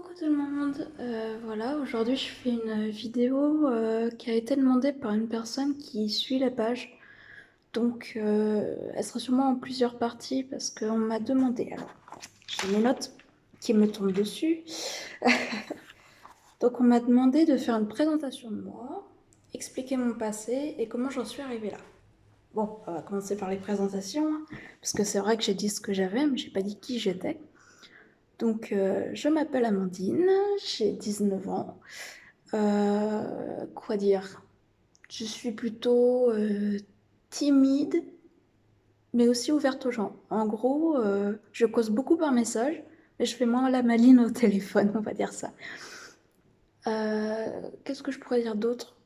Coucou tout le monde, voilà, aujourd'hui je fais une vidéo qui a été demandée par une personne qui suit la page. Donc elle sera sûrement en plusieurs parties parce qu'on m'a demandé. Alors, j'ai mes notes qui me tombent dessus. Donc on m'a demandé de faire une présentation de moi, expliquer mon passé et comment j'en suis arrivée là. Bon, on va commencer par les présentations, hein, parce que c'est vrai que j'ai dit ce que j'avais, mais j'ai pas dit qui j'étais. Donc je m'appelle Amandine, j'ai 19 ans. Quoi dire? Je suis plutôt timide, mais aussi ouverte aux gens. En gros, je cause beaucoup par message, mais je fais moins la maline au téléphone, on va dire ça. Qu'est-ce que je pourrais dire d'autre?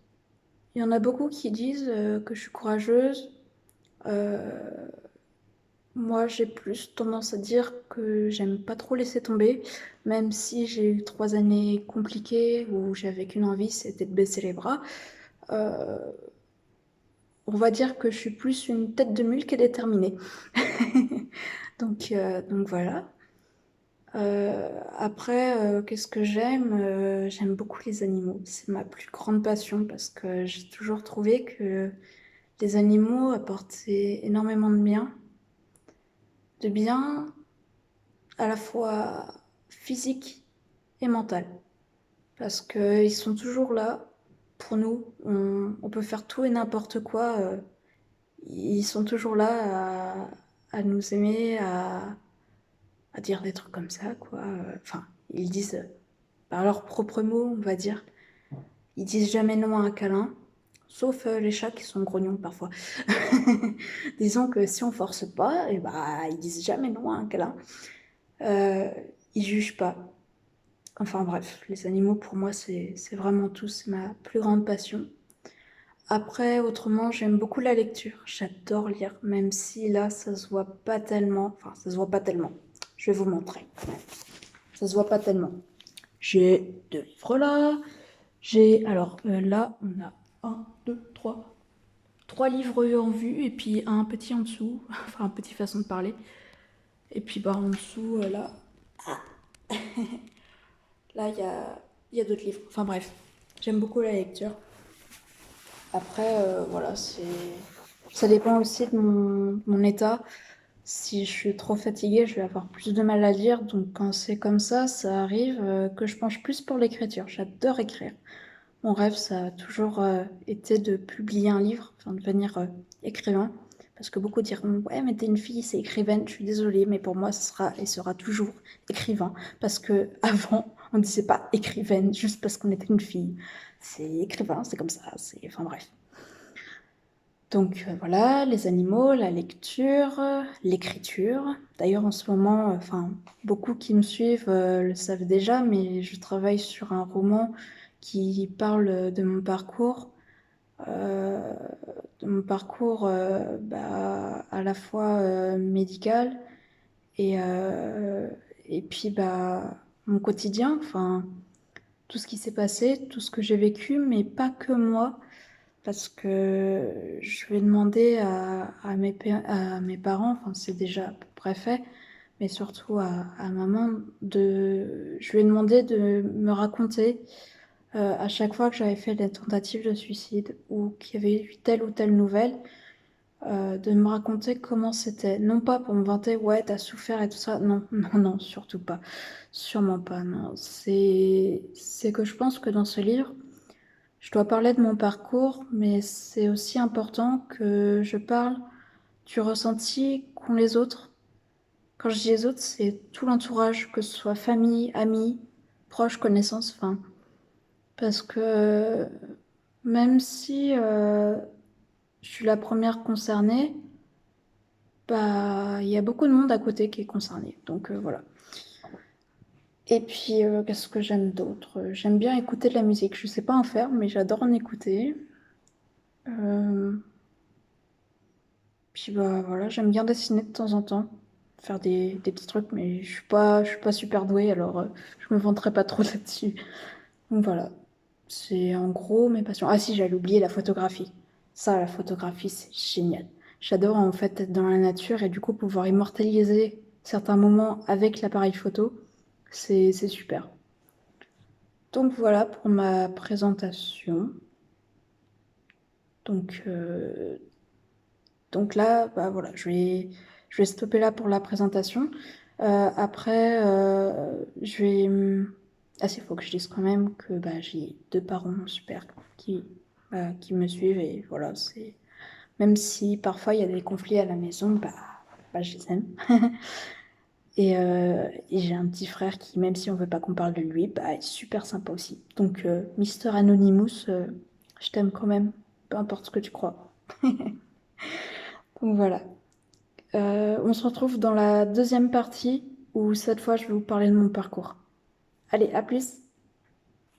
Il y en a beaucoup qui disent que je suis courageuse. Euh, Moi, j'ai plus tendance à dire que j'aime pas trop laisser tomber, même si j'ai eu 3 années compliquées où j'avais qu'une envie, c'était de baisser les bras. Euh, on va dire que je suis plus une tête de mule que déterminée. Donc voilà. Après, qu'est-ce que j'aime? J'aime beaucoup les animaux. C'est ma plus grande passion parce que j'ai toujours trouvé que les animaux apportaient énormément de bien à la fois physique et mental. Parce qu'ils sont toujours là pour nous. On peut faire tout et n'importe quoi. Ils sont toujours là à nous aimer, à dire des trucs comme ça, quoi. Enfin, ils disent, par leurs propres mots, on va dire, ils disent jamais non à un câlin, sauf les chats qui sont grognons parfois. Disons que si on force pas, et bah, ils disent jamais non à un câlin. Euh, Ils jugent pas. Enfin bref, les animaux pour moi c'est vraiment tout, c'est ma plus grande passion. Après, autrement, j'aime beaucoup la lecture. J'adore lire, même si là, ça se voit pas tellement. Enfin, ça se voit pas tellement. Je vais vous montrer. Ça se voit pas tellement. J'ai 2 livres là. J'ai, alors là, on a un, deux, trois. 3 livres en vue et puis un petit en dessous. Enfin, un petit façon de parler. Et puis, bah, en dessous, là, là, il y a d'autres livres. Enfin, bref. J'aime beaucoup la lecture. Après, voilà, ça dépend aussi de mon état. Si je suis trop fatiguée, je vais avoir plus de mal à lire. Donc, quand c'est comme ça arrive que je penche plus pour l'écriture. J'adore écrire. Mon rêve, ça a toujours été de publier un livre, enfin de devenir écrivain. Parce que beaucoup diront, ouais, mais t'es une fille, c'est écrivaine. Je suis désolée, mais pour moi, ce sera et sera toujours écrivain. Parce que avant, on ne disait pas écrivaine juste parce qu'on était une fille. C'est écrivain, c'est comme ça. Enfin bref. Donc voilà, les animaux, la lecture, l'écriture. D'ailleurs, en ce moment, enfin, beaucoup qui me suivent le savent déjà, mais je travaille sur un roman qui parle euh, de mon parcours bah, à la fois médical et, euh, et puis bah, mon quotidien, enfin, tout ce qui s'est passé, tout ce que j'ai vécu, mais pas que moi parce que je vais demander à mes parents, enfin c'est déjà à peu près fait, mais surtout à maman, je lui ai demandé de me raconter à chaque fois que j'avais fait des tentatives de suicide ou qu'il y avait eu telle ou telle nouvelle, de me raconter comment c'était. Non pas pour me vanter, ouais, t'as souffert et tout ça, non, non, non, surtout pas, sûrement pas, non. C'est que je pense que dans ce livre, je dois parler de mon parcours, mais c'est aussi important que je parle du ressenti qu'ont les autres. Quand je dis les autres, c'est tout l'entourage, que ce soit famille, amis, proches, connaissances, enfin. Parce que même si je suis la première concernée, bah, il y a beaucoup de monde à côté qui est concerné. Donc voilà. Et puis, qu'est-ce que j'aime d'autre? J'aime bien écouter de la musique. Je sais pas en faire, mais j'adore en écouter. Euh, Puis bah voilà, j'aime bien dessiner de temps en temps, faire des petits trucs, mais je suis pas super douée, alors je me vanterai pas trop là-dessus. Donc voilà, c'est en gros mes passions. Ah si, j'allais oublier la photographie. Ça, la photographie, c'est génial. J'adore en fait être dans la nature et du coup pouvoir immortaliser certains moments avec l'appareil photo, c'est super. Donc voilà pour ma présentation. Donc, euh, donc là, bah voilà, je vais stopper là pour la présentation. Après, je vais... Ah, il faut que je dise quand même que bah, j'ai deux parents super qui me suivent et voilà, c'est... Même si parfois il y a des conflits à la maison, bah je les aime. Et j'ai un petit frère qui, même si on veut pas qu'on parle de lui, bah, est super sympa aussi. Donc, Mister Anonymous, je t'aime quand même, peu importe ce que tu crois. Donc voilà. On se retrouve dans la deuxième partie où cette fois je vais vous parler de mon parcours. Allez, à plus!